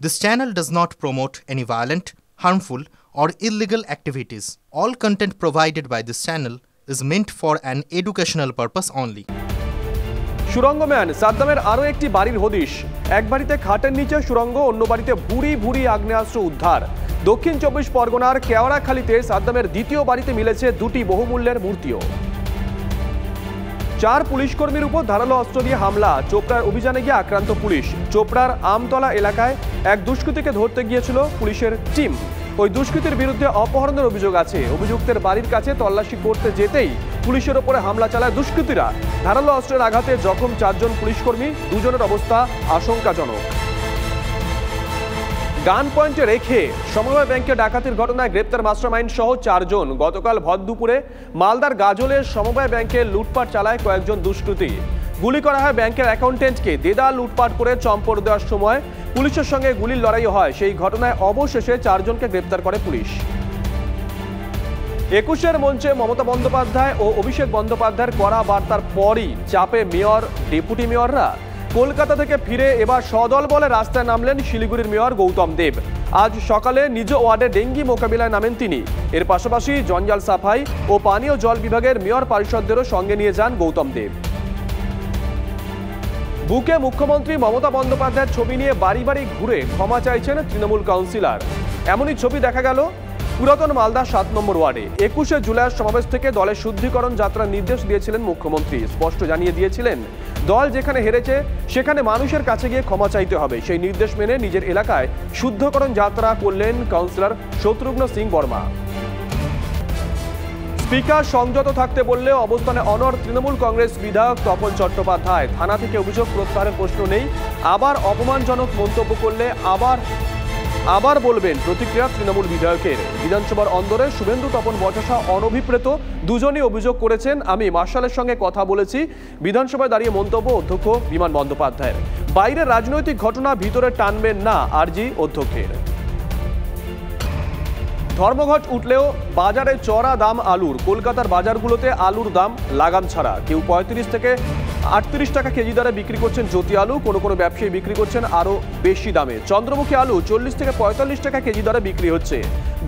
This channel does not promote any violent, harmful, or illegal activities. All content provided by this channel is meant for an educational purpose only. সুরঙ্গ man সাদ্দামের আরও একটি বাড়ির হদিশ। এক বাড়িতে খাটের নিচে সুরঙ্গ, অন্য বাড়িতে ভুরি ভুরি আগ্নেয়াস্ত্র উদ্ধার। দক্ষিণ 24 পরগনার কেওড়াখালীতে সাদ্দামের দ্বিতীয় বাড়িতে মিলেছে দুটি বহুমূল্যের মূর্তিও। 4 পুলিশকর্মীর উপর ধারালো অস্ত্র দিয়ে হামলা, চোপড়ার অভিযানে গিয়ে আক্রান্ত পুলিশ। চোপড়ার আমতলা এলাকায় এক দুষ্কৃতীকে ধরতে গিয়েছিল পুলিশের টিম। ওই দুষ্কৃতীর বিরুদ্ধে অপহরণের অভিযোগ আছে। অভিযুক্তের বাড়ির কাছে তল্লাশি করতে যেতেই পুলিশের ওপরে হামলা চালায় দুষ্কৃতীরা। ধারালো অস্ত্রের আঘাতে জখম 4 জন পুলিশকর্মী, 2 জনের অবস্থা আশঙ্কাজনক। গান পয়েন্টে রেখে সমবায় ব্যাংকে ডাকাতির ঘটনায় গ্রেপ্তার মাস্টারমাইন্ড সহ 4 জন। গতকাল ভর দুপুরে মালদার গাজলের সমবায় ব্যাংকে লুটপাট চালায় কয়েকজন দুষ্কৃতী। গুলি করা হয় ব্যাংকের অ্যাকাউন্টেন্টকে। দেদার লুটপাট করে চম্পট দেওয়ার সময় পুলিশের সঙ্গে গুলির লড়াই হয়। সেই ঘটনায় অবশেষে 4 জনকে গ্রেপ্তার করে পুলিশ। 21-এর মঞ্চে মমতা বন্দ্যোপাধ্যায় ও অভিষেক বন্দ্যোপাধ্যায়ের কড়া বার্তার পরই চাপে মেয়র, ডেপুটি মেয়ররা। কলকাতা থেকে ফিরে এবার সদল বলে রাস্তায় নামলেন শিলিগুড়ির মেয়র গৌতম দেব। আজ সকালে নিজ ওয়ার্ডে ডেঙ্গি মোকাবিলায় নামেন তিনি। এর পাশাপাশি জঞ্জাল সাফাই ও পানীয় জল বিভাগের মেয়র পারিষদদেরও সঙ্গে নিয়ে যান গৌতম দেব। বুকে মুখ্যমন্ত্রী মমতা বন্দ্যোপাধ্যায়ের ছবি নিয়ে বাড়ি বাড়ি ঘুরে ক্ষমা চাইছেন তৃণমূল কাউন্সিলর। এমনই ছবি দেখা গেল পুরাতন মালদা 7 নম্বর ওয়ার্ডে। 21শে জুলাইয়ের সমাবেশ থেকে দলের শুদ্ধিকরণ যাত্রার নির্দেশ দিয়েছিলেন মুখ্যমন্ত্রী। স্পষ্ট জানিয়ে দিয়েছিলেন দল যেখানে হেরেছে সেখানে মানুষের কাছে গিয়ে ক্ষমা চাইতে হবে। সেই নির্দেশ মেনে নিজের এলাকায় শুদ্ধিকরণ যাত্রা করলেন কাউন্সিলর শত্রুঘ্ন সিং বর্মা। স্পিকার সংযত থাকতে বললে অবস্থানে অনড় তৃণমূল কংগ্রেস বিধায়ক তপন চট্টোপাধ্যায়। থানা থেকে অভিযোগ প্রত্যাহারের প্রশ্ন নেই, আবার অপমানজনক মন্তব্য করলে আবার বলবেন, প্রতিক্রিয়া তৃণমূল বিধায়কের। বিধানসভার অন্দরে শুভেন্দু তপন বচসা অনভিপ্রেত দুজনই অভিযোগ করেছেন, আমি মার্শালের সঙ্গে কথা বলেছি। বিধানসভায় দাঁড়িয়ে মন্তব্য অধ্যক্ষ বিমান বন্দ্যোপাধ্যায়ের। বাইরের রাজনৈতিক ঘটনা ভিতরে টানবেন না, আর্জি অধ্যক্ষের। ধর্মঘট উঠলেও বাজারে চড়া দাম আলুর। কলকাতার বাজারগুলোতে আলুর দাম লাগাম ছাড়া। কেউ 35 থেকে 38 টাকা কেজি দরে বিক্রি করছেন জ্যোতি আলু, কোনো ব্যবসায়ী বিক্রি করছেন আরও বেশি দামে। চন্দ্রমুখী আলু 40 থেকে 45 টাকা কেজি দরে বিক্রি হচ্ছে।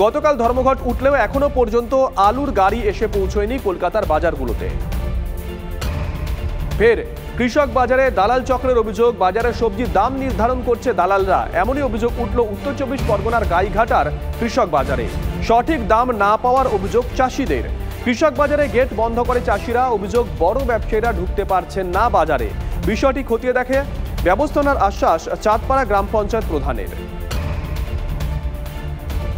গতকাল ধর্মঘট উঠলেও এখনো পর্যন্ত আলুর গাড়ি এসে পৌঁছয়নি কলকাতার বাজারগুলোতে। ফের কৃষক বাজারে দালাল চক্রের অভিযোগ, বাজারে সবজির দাম নির্ধারণ করছে দালালরা। এমনই অভিযোগ উঠল উত্তর 24 পরগনার গাইঘাটার কৃষক বাজারে। সঠিক দাম না পাওয়ার অভিযোগ চাষিদের। কৃষক বাজারে গেট বন্ধ করে চাষিরা। অভিযোগ বড় ব্যবসায়ীরা ঢুকতে পারছেন না বাজারে। বিষয়টি খতিয়ে দেখে ব্যবস্থা নেওয়ার আশ্বাস চাঁদপাড়া গ্রাম পঞ্চায়েত প্রধানের।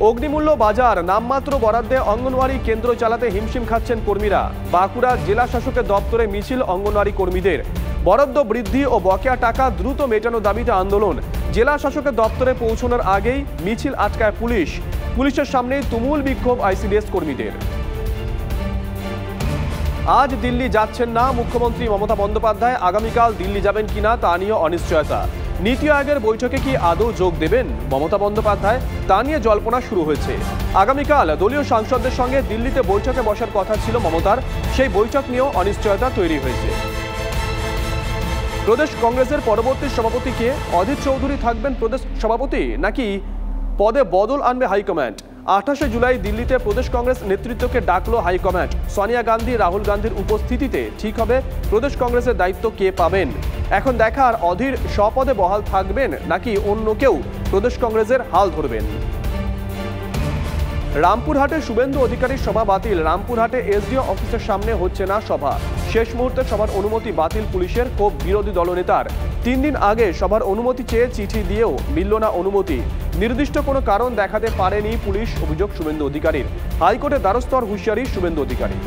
অগ্নিমূল্য বাজার নামমাত্র বরাদ্দে অঙ্গনওয়াড়ি কেন্দ্র চালাতে হিমশিম খাচ্ছেন কর্মীরা। বাঁকুড়া জেলা শাসকের দপ্তরে মিছিল অঙ্গনওয়াড়ি কর্মীদের। বরাদ্দ বৃদ্ধি ও বকেয়া টাকা দ্রুত মেটানোর দাবিতে আন্দোলন। জেলা শাসকের দপ্তরে পৌঁছানোর আগেই মিছিল আটকায় পুলিশ। পুলিশের সামনেই তুমুল বিক্ষোভ আইসিডিএস কর্মীদের। আজ দিল্লি যাচ্ছেন না মুখ্যমন্ত্রী মমতা বন্দ্যোপাধ্যায়। আগামীকাল দিল্লি যাবেন কিনা তা নিয়ে অনিশ্চয়তা। নীতি আয়োগের বৈঠকে কি আদৌ যোগ দেবেন মমতা বন্দ্যোপাধ্যায়, তা নিয়ে জল্পনা শুরু হয়েছে। আগামীকাল দলীয় সাংসদদের সঙ্গে দিল্লিতে বৈঠকে বসার কথা ছিল মমতার। সেই বৈঠক নিয়েও অনিশ্চয়তা তৈরি হয়েছে। প্রদেশ কংগ্রেসের পরবর্তী সভাপতি কে? অধীর চৌধুরী থাকবেন প্রদেশ সভাপতি, নাকি পদে বদল আনবে হাইকমান্ড? 28শে জুলাই দিল্লিতে প্রদেশ কংগ্রেস নেতৃত্বকে ডাকলো হাইকমান্ড। সোনিয়া গান্ধী, রাহুল গান্ধীর উপস্থিতিতে ঠিক হবে প্রদেশ কংগ্রেসের দায়িত্ব কে পাবেন। এখন দেখার অধীর স্বপদে বহাল থাকবেন নাকি অন্য কেউ প্রদেশ কংগ্রেসের হাল ধরবেন। রামপুরহাটে শুভেন্দু অধিকারীর সভা বাতিল। রামপুরহাটে এসডিও অফিসের সামনে হচ্ছে না সভা। শেষ মুহূর্তে সভার অনুমতি বাতিল পুলিশের। ক্ষোভ বিরোধী দলনেতার। 3 দিন আগে সভার অনুমতি চেয়ে চিঠি দিয়েও মিলল না অনুমতি। নির্দিষ্ট কোনো কারণ দেখাতে পারেনি পুলিশ, অভিযোগ শুভেন্দু অধিকারীর। হাইকোর্টের দ্বারস্থ হুঁশিয়ারি শুভেন্দু অধিকারী।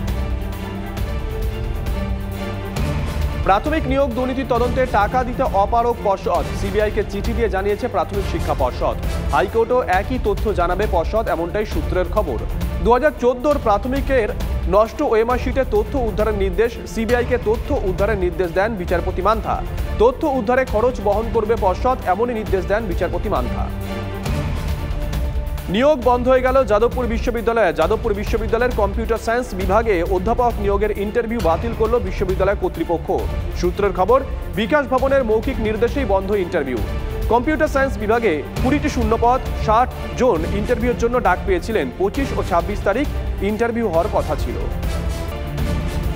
প্রাথমিক নিয়োগ দুর্নীতি তদন্তে টাকা দিতে অপারগ পর্ষদ। সিবিআইকে চিঠি দিয়ে জানিয়েছে প্রাথমিক শিক্ষা পর্ষদ। হাইকোর্টও একই তথ্য জানাবে পর্ষদ, এমনটাই সূত্রের খবর। 2014 প্রাথমিকের নষ্ট ওএমআর শিটে তথ্য উদ্ধারের নির্দেশ। সিবিআইকে তথ্য উদ্ধারের নির্দেশ দেন বিচারপতি মান্থা। তথ্য উদ্ধারে খরচ বহন করবে পর্ষদ, এমনই নির্দেশ দেন বিচারপতি মান্থা। নিয়োগ বন্ধ হয়ে গেল যাদবপুর বিশ্ববিদ্যালয়ে। যাদবপুর বিশ্ববিদ্যালয়ের কম্পিউটার সায়েন্স বিভাগে অধ্যাপক নিয়োগের ইন্টারভিউ বাতিল করল বিশ্ববিদ্যালয় কর্তৃপক্ষ। সূত্রের খবর, বিকাশ ভবনের মৌখিক নির্দেশেই বন্ধ ইন্টারভিউ। কম্পিউটার সায়েন্স বিভাগে 20টি শূন্যপদ, 60 জন ইন্টারভিউর জন্য ডাক পেয়েছিলেন। 25 ও 26 তারিখ ইন্টারভিউ হওয়ার কথা ছিল।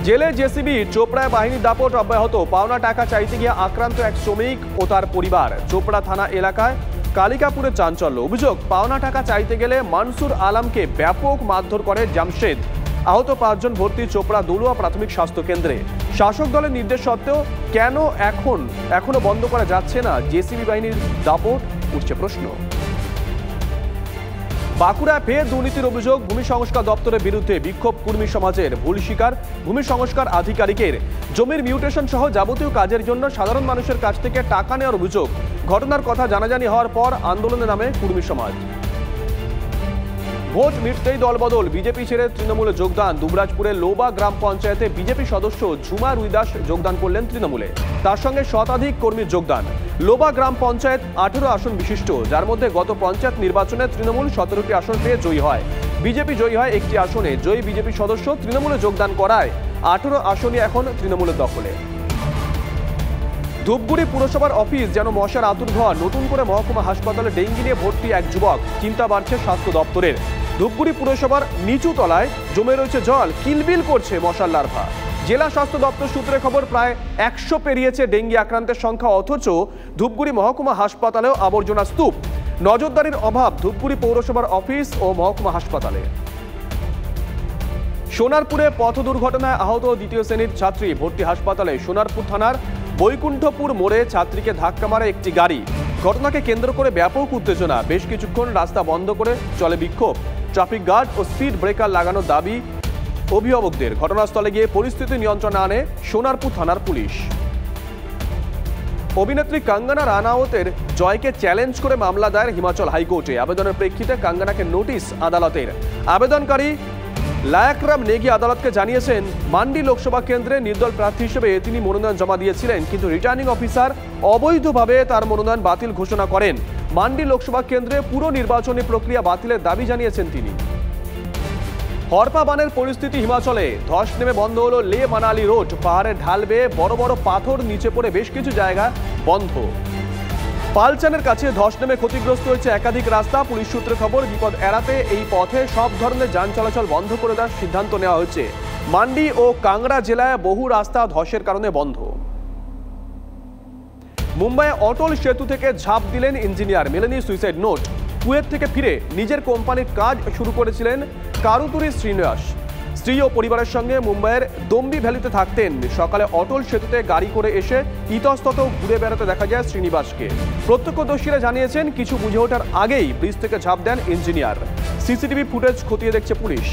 জেলে জেসিবি চোপড়ায় বাহিনীর দাপট অব্যাহত। পাওনা টাকা চাইতে গিয়ে আক্রান্ত এক শ্রমিক ও তার পরিবার। চোপড়া থানা এলাকায় কালিকাপুরের চাঞ্চল্য। অভিযোগ, পাওনা টাকা চাইতে গেলে মানসুর আলমকে ব্যাপক মারধর করে জামশেদ। আহত 5 জন ভর্তি চোপড়া দলুয়া প্রাথমিক স্বাস্থ্য কেন্দ্রে। শাসক দলের নির্দেশ সত্ত্বেও কেন এখনো বন্ধ করা যাচ্ছে না জেসিবি বাহিনীর দাপট, উঠছে প্রশ্ন। বাঁকুড়ায় ফের দুর্নীতির অভিযোগ। ভূমি সংস্কার দপ্তরের বিরুদ্ধে বিক্ষোভ কর্মী সমাজের। ভুল স্বীকার ভূমি সংস্কার আধিকারিকের। জমির মিউটেশন সহ যাবতীয় কাজের জন্য সাধারণ মানুষের কাছ থেকে টাকা নেওয়ার অভিযোগ। ঘটনার কথা জানাজানি হওয়ার পর আন্দোলনে নামে কর্মী সমাজ। ভোট মিটতেই দলবদল, বিজেপি ছেড়ে তৃণমূলে যোগদান। দুবরাজপুরের লোবা গ্রাম পঞ্চায়েতে বিজেপি সদস্য ঝুমা রুইদাস যোগদান করলেন তৃণমূলে। তার সঙ্গে শতাধিক কর্মীর যোগদান। লোবা গ্রাম পঞ্চায়েত 18 আসন বিশিষ্ট, যার মধ্যে গত পঞ্চায়েত নির্বাচনে তৃণমূল 17টি আসন পেয়ে জয়ী হয়। বিজেপি জয়ী হয় 1টি আসনে। জয়ী বিজেপি সদস্য তৃণমূলে যোগদান করায় 18 আসনই এখন তৃণমূলের দখলে। ধূপগুড়ি পুরসভার অফিস যেন মশার আতুরঘর। নতুন করে মহকুমা হাসপাতালে ডেঙ্গি নিয়ে ভর্তি এক যুবক। চিন্তা বাড়ছে স্বাস্থ্য দপ্তরের। ধূপগুড়ি পুরসভার নিচু তলায় জমে রয়েছে জল, কিলবিল করছে মশার লার্ভা। জেলা স্বাস্থ্য দপ্তর সূত্রে খবর, প্রায় 100 পেরিয়েছে ডেঙ্গি আক্রান্তের সংখ্যা, অথচ ধূপগুড়ি মহকুমা হাসপাতালেও আবর্জনা স্তূপ। নজরদারির অভাব ধূপগুড়ি পৌরসভার অফিস ও মহকুমা হাসপাতালে। সোনারপুরে পথ দুর্ঘটনায় আহত 2য় শ্রেণীর ছাত্রী, ভর্তি হাসপাতালে। সোনারপুর থানার বৈকুণ্ঠপুর মোড়ে ছাত্রীকে ধাক্কা মারে একটি গাড়ি। ঘটনাকে কেন্দ্র করে ব্যাপক উত্তেজনা। বেশ কিছুক্ষণ রাস্তা বন্ধ করে চলে বিক্ষোভ। ট্রাফিক গার্ড ও স্পিড ব্রেকার লাগানোর দাবি অভিভাবকদের। ঘটনাস্থলে গিয়ে পরিস্থিতি নিয়ন্ত্রণে আনে সোনারপুর থানার পুলিশ। অভিনেত্রী কঙ্গনা রানাওতের জয়কে চ্যালেঞ্জ করে মামলা দায়ের হিমাচল হাইকোর্টে। আবেদনের প্রেক্ষিতে কঙ্গনাকে নোটিশ আদালতের। আবেদনকারী লায়াকরাম নেগি আদালতকে জানিয়েছেন, মান্ডি লোকসভা কেন্দ্রে নির্দল প্রার্থী হিসেবে তিনি মনোনয়ন জমা দিয়েছিলেন, কিন্তু রিটার্নিং অফিসার অবৈধভাবে তার মনোনয়ন বাতিল ঘোষণা করেন। মান্ডি লোকসভা কেন্দ্রে পুরো নির্বাচনী প্রক্রিয়া বাতিলের দাবি জানিয়েছেন তিনি। হরপা বানের পরিস্থিতি হিমাচলে। ধস নেমে বন্ধ হলো লে মানালি রোড। পাহাড়ের ঢাল বেয়ে বড় বড় পাথর নিচে পড়ে বেশ কিছু জায়গা বন্ধ। পালচানের কাছে ধস নেমে ক্ষতিগ্রস্ত হয়েছে একাধিক রাস্তা। পুলিশ সূত্রে খবর, বিপদ এড়াতে এই পথে সব ধরনের যান চলাচল বন্ধ করে দেওয়ার সিদ্ধান্ত নেওয়া হয়েছে। মান্ডি ও কাংড়া জেলায় বহু রাস্তা ধসের কারণে বন্ধ। মুম্বাইয়ে অটল সেতু থেকে ঝাঁপ দিলেন ইঞ্জিনিয়ার, মেলেনি সুইসাইড নোট। কুয়েত থেকে ফিরে নিজের কোম্পানির কাজ শুরু করেছিলেন কারুতুরি শ্রীনিবাস। স্ত্রী ও পরিবারের সঙ্গে মুম্বাইয়ের দম্বি ভ্যালিতে থাকতেন। সকালে অটল সেতুতে গাড়ি করে এসে ইতস্তত ঘুরে বেড়াতে দেখা যায় শ্রীনিবাসকে। প্রত্যক্ষদর্শীরা জানিয়েছেন, কিছু বুঝে ওঠার আগেই ব্রিজ থেকে ঝাঁপ দেন ইঞ্জিনিয়ার। সিসিটিভি ফুটেজ খতিয়ে দেখছে পুলিশ।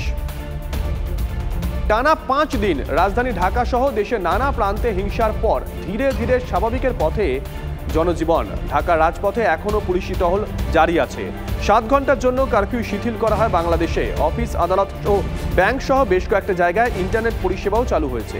টানা 5 দিন রাজধানী ঢাকা সহ দেশের নানা প্রান্তে হিংসার পর ধীরে ধীরে স্বাভাবিকের পথে জনজীবন। ঢাকার রাজপথে এখনো পুলিশি টহল জারি আছে। 7 ঘন্টার জন্য কারফিউ শিথিল করা হয় বাংলাদেশে। অফিস, আদালত ও ব্যাংক সহ বেশ কয়েকটা জায়গায় ইন্টারনেট পরিষেবাও চালু হয়েছে।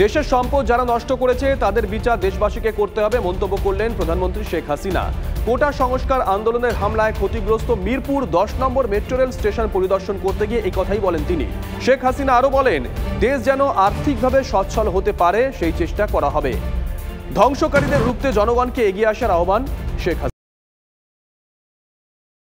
দেশের সম্পদ যারা নষ্ট করেছে তাদের বিচার দেশবাসীকে করতে হবে, মন্তব্য করলেন প্রধানমন্ত্রী শেখ হাসিনা। কোটা সংস্কার আন্দোলনের হামলায় ক্ষতিগ্রস্ত মিরপুর 10 নম্বর মেট্রো রেল স্টেশন পরিদর্শন করতে গিয়ে এই কথাই বলেন তিনি। শেখ হাসিনা আরও বলেন, দেশ যেন আর্থিকভাবে সচ্ছল হতে পারে সেই চেষ্টা করা হবে। ধ্বংসকারীদের রুখতে জনগণকে এগিয়ে আসার আহ্বান শেখ হাসিনা।